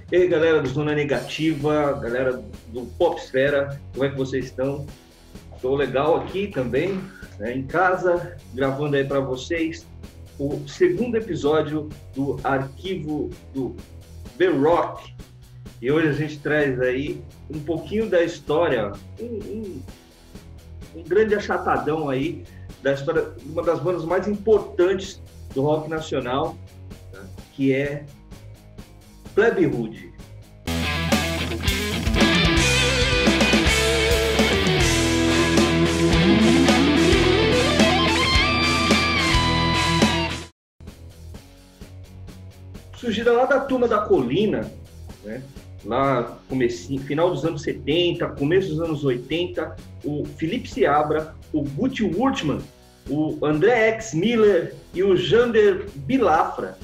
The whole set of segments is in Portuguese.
E aí, galera do Zona Negativa, galera do Popsfera, como é que vocês estão? Estou legal aqui também, né, em casa, gravando aí para vocês o segundo episódio do arquivo do The Rock. E hoje a gente traz aí um pouquinho da história, um grande achatadão aí da história de uma das bandas mais importantes do rock nacional, tá? Que é Plebe Rude. Surgida lá da Turma da Colina, né? Lá comecinho, final dos anos 70, começo dos anos 80, o Felipe Seabra, o Guti Wurtman, o André X Miller e o Jander Bilafra,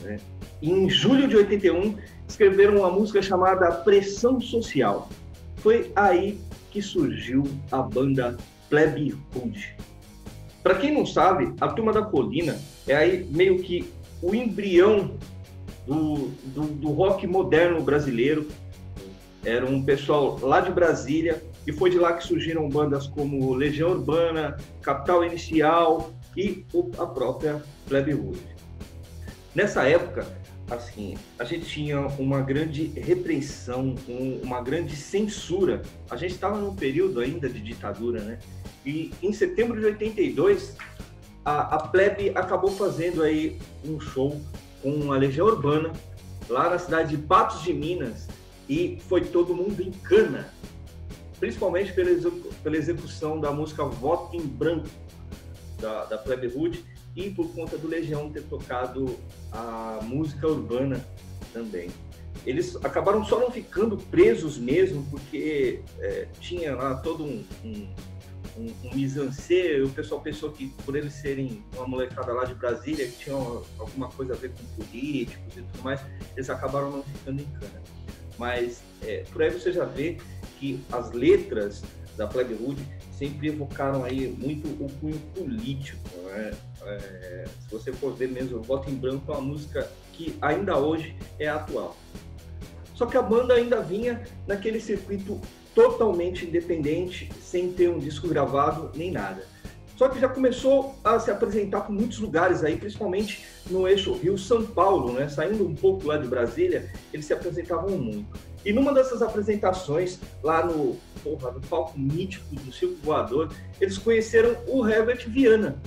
né? Em julho de 81, escreveram uma música chamada Pressão Social. Foi aí que surgiu a banda Plebe Rude. Para quem não sabe, a Turma da Colina é aí meio que o embrião do rock moderno brasileiro. Era um pessoal lá de Brasília e foi de lá que surgiram bandas como Legião Urbana, Capital Inicial e a própria Plebe Rude. Nessa época, assim, a gente tinha uma grande repressão, uma grande censura. A gente estava num período ainda de ditadura, né? E em setembro de 82, a Plebe acabou fazendo aí um show com a Legião Urbana, lá na cidade de Patos de Minas, e foi todo mundo em cana, principalmente pela execução da música Voto em Branco, da Plebe Rude, e por conta do Legião ter tocado a música urbana também. Eles acabaram só não ficando presos mesmo, porque tinha lá todo um mise-en-scène. O pessoal pensou que por eles serem uma molecada lá de Brasília, que tinha alguma coisa a ver com políticos e tudo mais, eles acabaram não ficando em cana. Mas por aí você já vê que as letras da Plebe Rude sempre evocaram aí muito o cunho político, né? Se você for ver mesmo, o Voto em Branco é uma música que ainda hoje é atual. Só que a banda ainda vinha naquele circuito totalmente independente, sem ter um disco gravado nem nada. Só que já começou a se apresentar por muitos lugares aí, principalmente no eixo Rio-São Paulo, né? Saindo um pouco lá de Brasília, eles se apresentavam muito. E numa dessas apresentações, lá no palco mítico do Circo Voador, eles conheceram o Herbert Viana.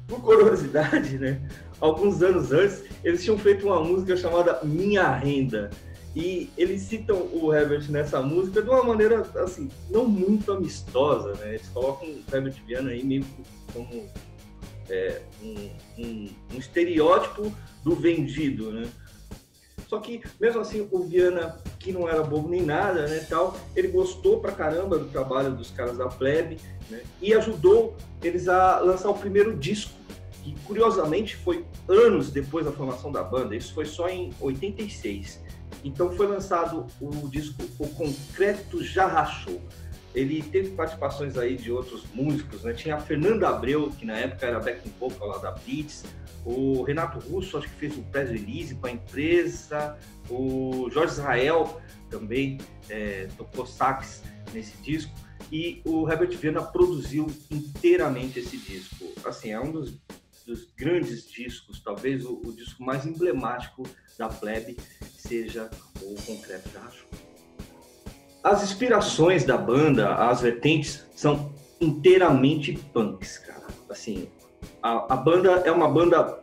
Por curiosidade, né? Alguns anos antes, eles tinham feito uma música chamada Minha Renda. E eles citam o Herbert nessa música de uma maneira, assim, não muito amistosa, né? Eles colocam o Herbert Viana aí meio como um estereótipo do vendido, né? Só que, mesmo assim, o Viana, que não era bobo nem nada, né, tal, ele gostou pra caramba do trabalho dos caras da Plebe, né, e ajudou eles a lançar o primeiro disco, que, curiosamente, foi anos depois da formação da banda. Isso foi só em 86. Então foi lançado o disco O Concreto Já Rachou. Ele teve participações aí de outros músicos, né? Tinha a Fernanda Abreu, que na época era backing vocal lá da Blitz, o Renato Russo, acho que fez o press release para a empresa, o Jorge Israel também tocou sax nesse disco, e o Herbert Viana produziu inteiramente esse disco. Assim, é um dos grandes discos, talvez o disco mais emblemático da Plebe seja o Concreto Já Rachou. As inspirações da banda, as vertentes, são inteiramente punks, cara. Assim, a banda é uma banda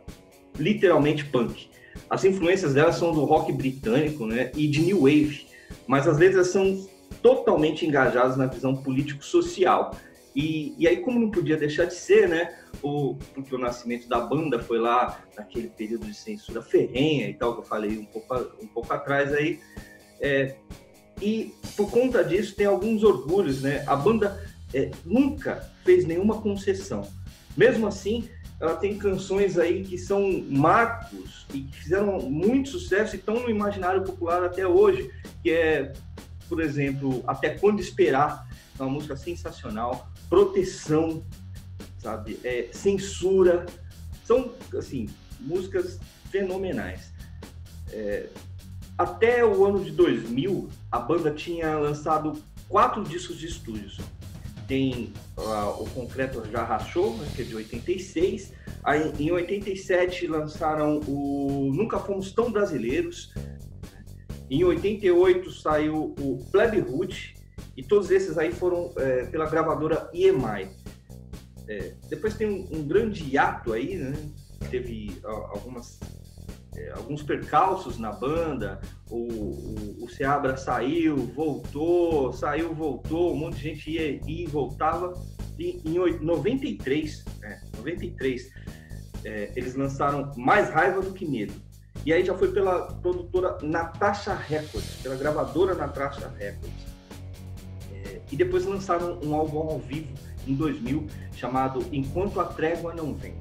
literalmente punk. As influências dela são do rock britânico, né, e de new wave, mas as letras são totalmente engajadas na visão político-social. E aí, como não podia deixar de ser, né, porque o nascimento da banda foi lá naquele período de censura ferrenha e tal, que eu falei um pouco atrás aí, e por conta disso tem alguns orgulhos, né? A banda nunca fez nenhuma concessão. Mesmo assim, ela tem canções aí que são marcos e que fizeram muito sucesso e estão no imaginário popular até hoje, que é, por exemplo, Até Quando Esperar, é uma música sensacional, Proteção, sabe? Censura, são, assim, músicas fenomenais. Até o ano de 2000, a banda tinha lançado 4 discos de estúdios. Tem o Concreto Já Rachou, né, que é de 86. Aí, em 87 lançaram o Nunca Fomos Tão Brasileiros. Em 88 saiu o Plebe Rude, e todos esses aí foram pela gravadora EMI. Depois tem um grande hiato aí, né? Teve alguns percalços na banda, o Seabra saiu, voltou, um monte de gente ia e voltava. E em 93, eles lançaram Mais Raiva do Que Medo. E aí já foi pela produtora Natasha Records, pela gravadora Natasha Records. E depois lançaram um álbum ao vivo em 2000, chamado Enquanto a Trégua Não Vem.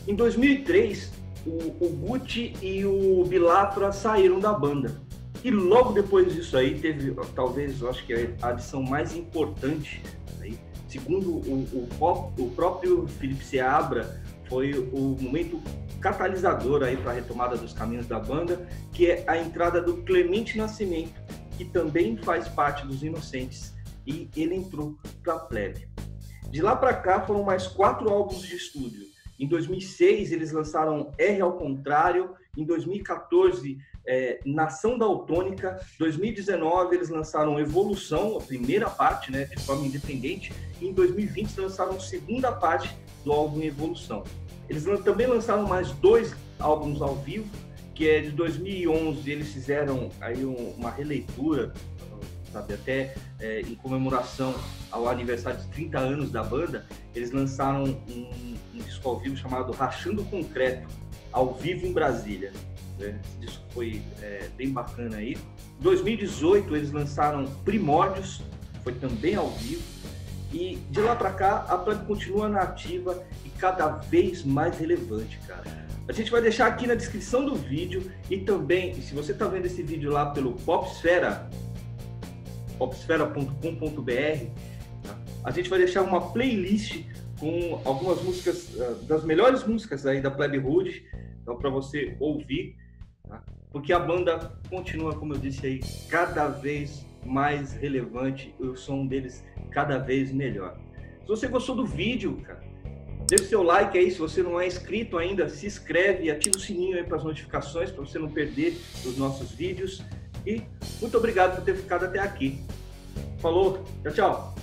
Em 2003, o Guti e o Bilafra saíram da banda. E logo depois disso aí, teve, talvez, eu acho que a adição mais importante, aí, segundo o próprio Felipe Seabra, foi o momento catalisador aí para a retomada dos caminhos da banda, que é a entrada do Clemente Nascimento, que também faz parte dos Inocentes, e ele entrou para a Plebe. De lá para cá foram mais 4 álbuns de estúdio. Em 2006 eles lançaram R ao Contrário, em 2014 Nação da Autônica, 2019 eles lançaram Evolução, a primeira parte, né, de forma independente, e em 2020 lançaram a segunda parte do álbum Evolução. Eles também lançaram mais 2 álbuns ao vivo, que é de 2011, eles fizeram aí uma releitura, sabe, até em comemoração ao aniversário de 30 anos da banda, eles lançaram um disco ao vivo chamado Rachando Concreto, ao vivo em Brasília. Esse disco foi bem bacana aí. Em 2018 eles lançaram Primórdios, foi também ao vivo. E de lá para cá a Plebe continua na ativa e cada vez mais relevante, cara. A gente vai deixar aqui na descrição do vídeo, e também, se você está vendo esse vídeo lá pelo Popsfera, popsfera.com.br, a gente vai deixar uma playlist com algumas músicas, das melhores músicas aí da Plebe Rude, então para você ouvir, tá? Porque a banda continua, como eu disse aí, cada vez mais relevante, e o som deles cada vez melhor. Se você gostou do vídeo, cara, deixa o seu like aí. Se você não é inscrito ainda, se inscreve e ativa o sininho aí para as notificações, para você não perder os nossos vídeos. E muito obrigado por ter ficado até aqui. Falou, tchau, tchau!